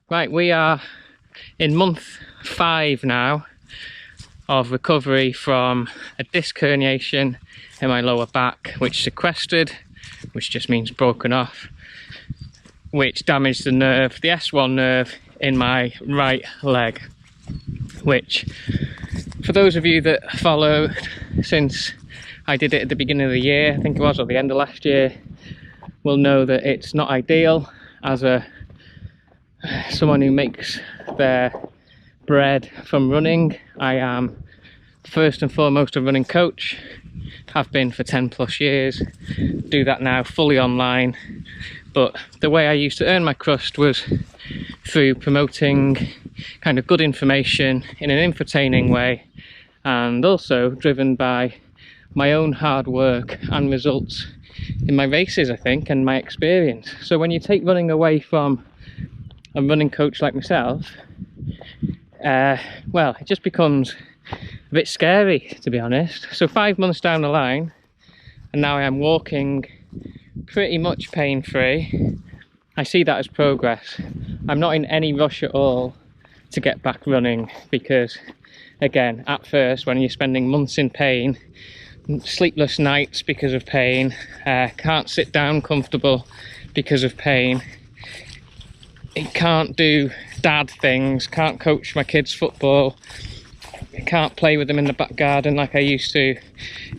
Right, we are in month 5 now of recovery from a disc herniation in my lower back, which sequestered, which just means broken off, which damaged the nerve, the S1 nerve in my right leg, which, for those of you that followed since I did it at the beginning of the year, I think it was, or the end of last year, will know that it's not ideal. As someone who makes their bread from running, I am first and foremost a running coach, have been for 10 plus years, do that now fully online. But the way I used to earn my crust was through promoting kind of good information in an entertaining way, and also driven by my own hard work and results in my races, I think, and my experience. So when you take running away from a running coach like myself, well, it just becomes a bit scary, to be honest. So 5 months down the line, and now I am walking pretty much pain-free. I see that as progress. I'm not in any rush at all to get back running, because again, at first, when you're spending months in pain, sleepless nights because of pain, can't sit down comfortable because of pain, can't do dad things, can't coach my kids football, can't play with them in the back garden like I used to,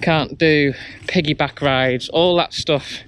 can't do piggyback rides, all that stuff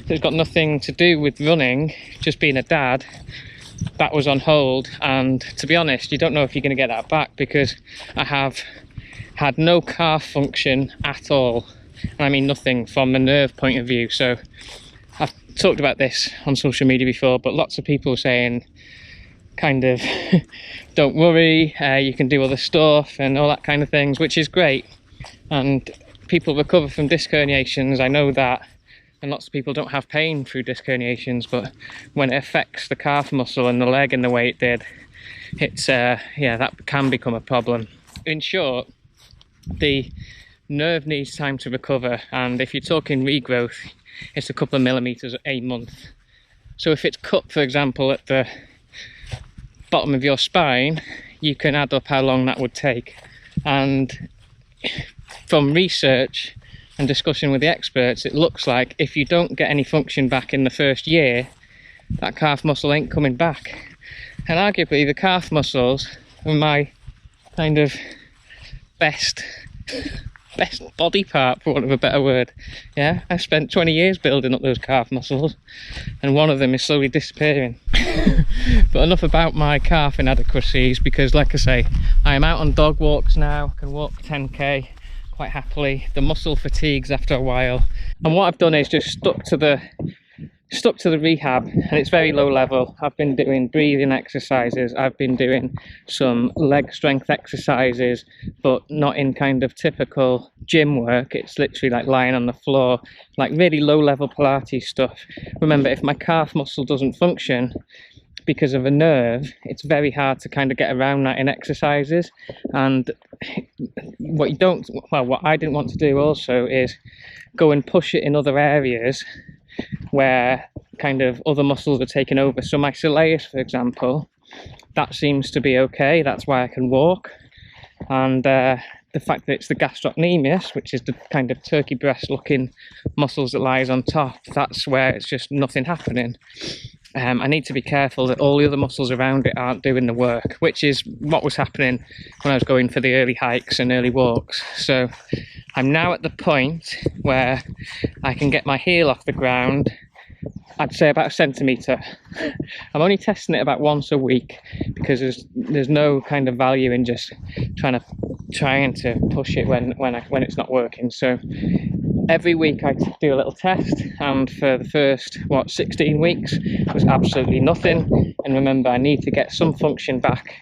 that's got nothing to do with running, just being a dad, that was on hold. And to be honest, you don't know if you're going to get that back, because I have had no calf function at all, and I mean nothing from the nerve point of view. So I've talked about this on social media before, but lots of people saying kind of don't worry, you can do other stuff and all that kind of things, which is great, and people recover from disc herniations, I know that, and lots of people don't have pain through disc herniations, but when it affects the calf muscle and the leg in the way it did, it's yeah, that can become a problem. In short, the nerve needs time to recover, and if you're talking regrowth, it's a couple of millimeters a month. So if it's cut, for example, at the bottom of your spine, you can add up how long that would take. And from research and discussion with the experts, it looks like if you don't get any function back in the first year, that calf muscle ain't coming back. And arguably the calf muscles are my kind of best body part, for want of a better word. Yeah, I spent 20 years building up those calf muscles, and one of them is slowly disappearing. But enough about my calf inadequacies, because like I say, I am out on dog walks now, can walk 10k quite happily. The muscle fatigues after a while, and what I've done is just stuck to the rehab, and it's very low level. I've been doing breathing exercises, I've been doing some leg strength exercises, but not in kind of typical gym work. It's literally like lying on the floor, like really low level Pilates stuff. Remember, if my calf muscle doesn't function because of a nerve, it's very hard to kind of get around that in exercises. And what I didn't want to do also is go and push it in other areas where kind of other muscles are taking over. So my soleus, for example, that seems to be okay, that's why I can walk. And the fact that it's the gastrocnemius, which is the kind of turkey breast looking muscles that lies on top, that's where it's just nothing happening. I need to be careful that all the other muscles around it aren't doing the work, which is what was happening when I was going for the early hikes and early walks. So I'm now at the point where I can get my heel off the ground, I'd say about 1 centimetre. I'm only testing it about once a week, because there's no kind of value in just trying to push it when it's not working. So every week I do a little test, and for the first 16 weeks was absolutely nothing. And remember, I need to get some function back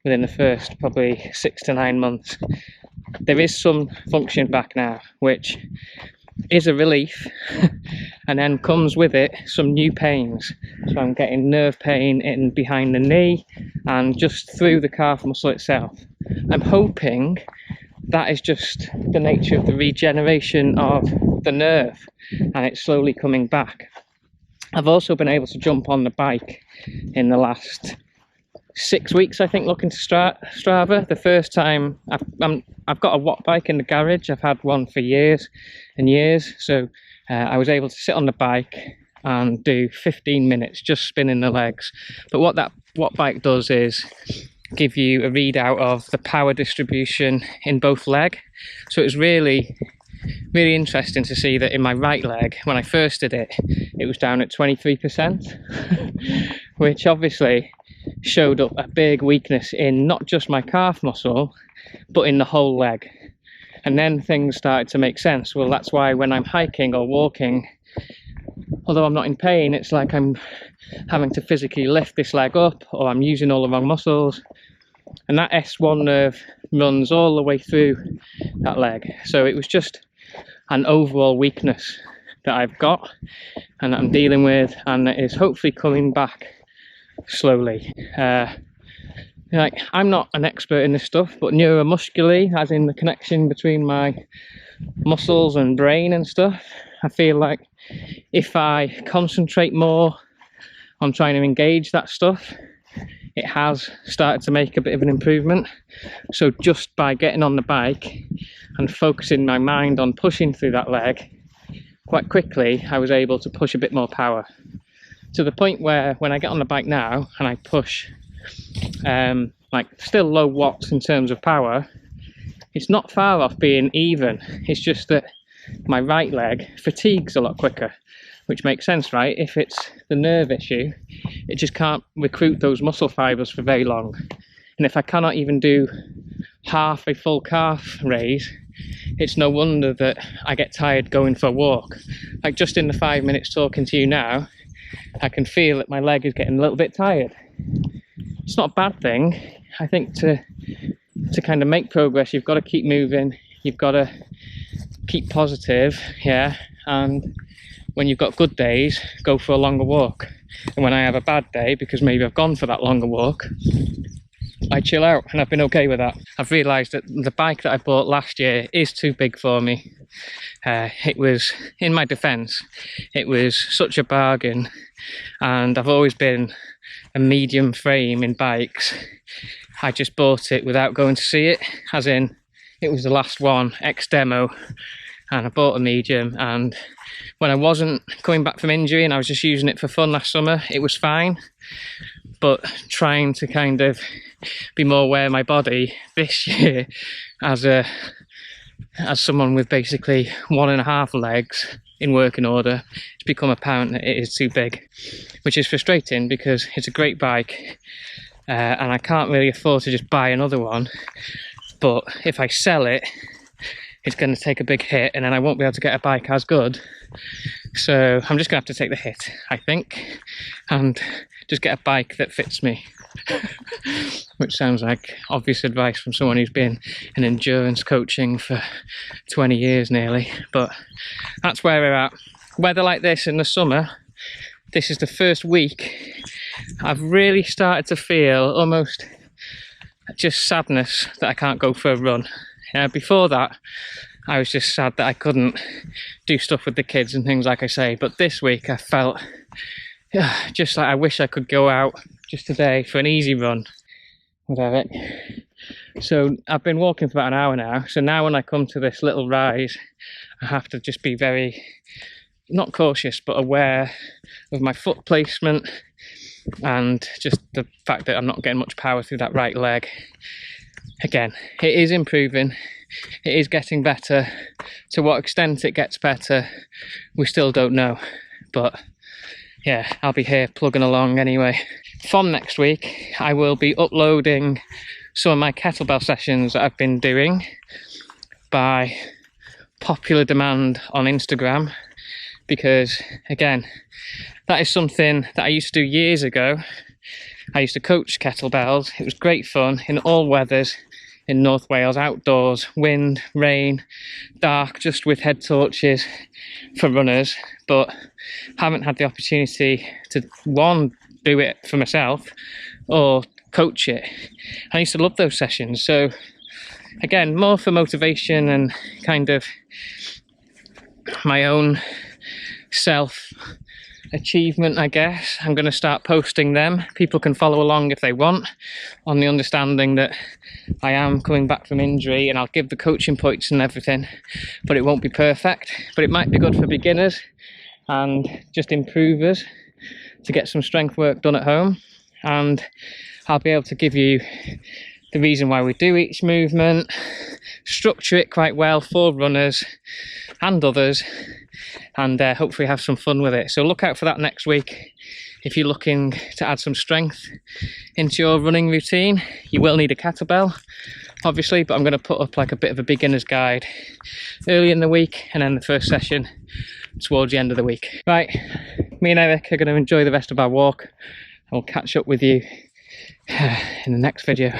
within the first probably 6 to 9 months. There is some function back now, which is a relief, and then comes with it some new pains. So I'm getting nerve pain in behind the knee and just through the calf muscle itself. I'm hoping that is just the nature of the regeneration of the nerve, and it's slowly coming back. I've also been able to jump on the bike in the last 6 weeks, I think, looking to Strava. The first time, I've got a watt bike in the garage. I've had one for years and years, so I was able to sit on the bike and do 15 minutes just spinning the legs. But what that watt bike does is give you a readout of the power distribution in both leg. So it was really interesting to see that in my right leg, when I first did it, it was down at 23%, which obviously showed up a big weakness in not just my calf muscle, but in the whole leg. And then things started to make sense. Well, that's why when I'm hiking or walking, although I'm not in pain, it's like I'm having to physically lift this leg up, or I'm using all the wrong muscles. And that S1 nerve runs all the way through that leg. So it was just an overall weakness that I've got and that I'm dealing with, and that is hopefully coming back slowly. Like, I'm not an expert in this stuff, but neuromuscularly, as in the connection between my muscles and brain and stuff, I feel like if I concentrate more on trying to engage that stuff, it has started to make a bit of an improvement. So just by getting on the bike and focusing my mind on pushing through that leg, quite quickly I was able to push a bit more power, to the point where when I get on the bike now and I push like still low watts in terms of power, it's not far off being even. It's just that my right leg fatigues a lot quicker, which makes sense, right? If it's the nerve issue, it just can't recruit those muscle fibers for very long. And if I cannot even do half a full calf raise, it's no wonder that I get tired going for a walk. Like, just in the 5 minutes talking to you now, I can feel that my leg is getting a little bit tired. It's not a bad thing. I think to kind of make progress, you've got to keep moving, you've got to keep positive, yeah, and when you've got good days, go for a longer walk. And when I have a bad day, because maybe I've gone for that longer walk, I chill out, and I've been okay with that. I've realised that the bike that I bought last year is too big for me. It was, in my defence, it was such a bargain, and I've always been a medium frame in bikes. I just bought it without going to see it, as in it was the last one, ex-demo, and I bought a medium, and when I wasn't coming back from injury and I was just using it for fun last summer, it was fine. But trying to kind of be more aware of my body this year as someone with basically 1.5 legs in working order, it's become apparent that it is too big, which is frustrating because it's a great bike, and I can't really afford to just buy another one. But if I sell it, it's going to take a big hit, and then I won't be able to get a bike as good. So I'm just going to have to take the hit, I think, and just get a bike that fits me. Which sounds like obvious advice from someone who's been in endurance coaching for 20 years nearly, but that's where we're at. Weather like this in the summer, this is the first week I've really started to feel almost just sadness that I can't go for a run. Before that, I was just sad that I couldn't do stuff with the kids and things, like I say. But this week I felt just like I wish I could go out just today for an easy run. Whatever. So I've been walking for about an hour now. So now when I come to this little rise, I have to just be very, not cautious, but aware of my foot placement and just the fact that I'm not getting much power through that right leg. Again, it is improving, it is getting better. To what extent it gets better, we still don't know. But yeah, I'll be here plugging along anyway. From next week, I will be uploading some of my kettlebell sessions that I've been doing by popular demand on Instagram, because again, that is something that I used to do years ago. I used to coach kettlebells. It was great fun in all weathers in North Wales, outdoors, wind, rain, dark, just with head torches for runners, but haven't had the opportunity to, one, do it for myself or coach it. I used to love those sessions. So again, more for motivation and kind of my own self achievement, I guess. I'm going to start posting them. People can follow along if they want, on the understanding that I am coming back from injury, and I'll give the coaching points and everything, but it won't be perfect. But it might be good for beginners and just improvers to get some strength work done at home. And I'll be able to give you the reason why we do each movement, structure it quite well for runners and others, and hopefully have some fun with it. So look out for that next week. If you're looking to add some strength into your running routine, you will need a kettlebell, obviously, but I'm going to put up like a bit of a beginner's guide early in the week, and then the first session towards the end of the week. Right, me and Eric are going to enjoy the rest of our walk. I'll catch up with you in the next video.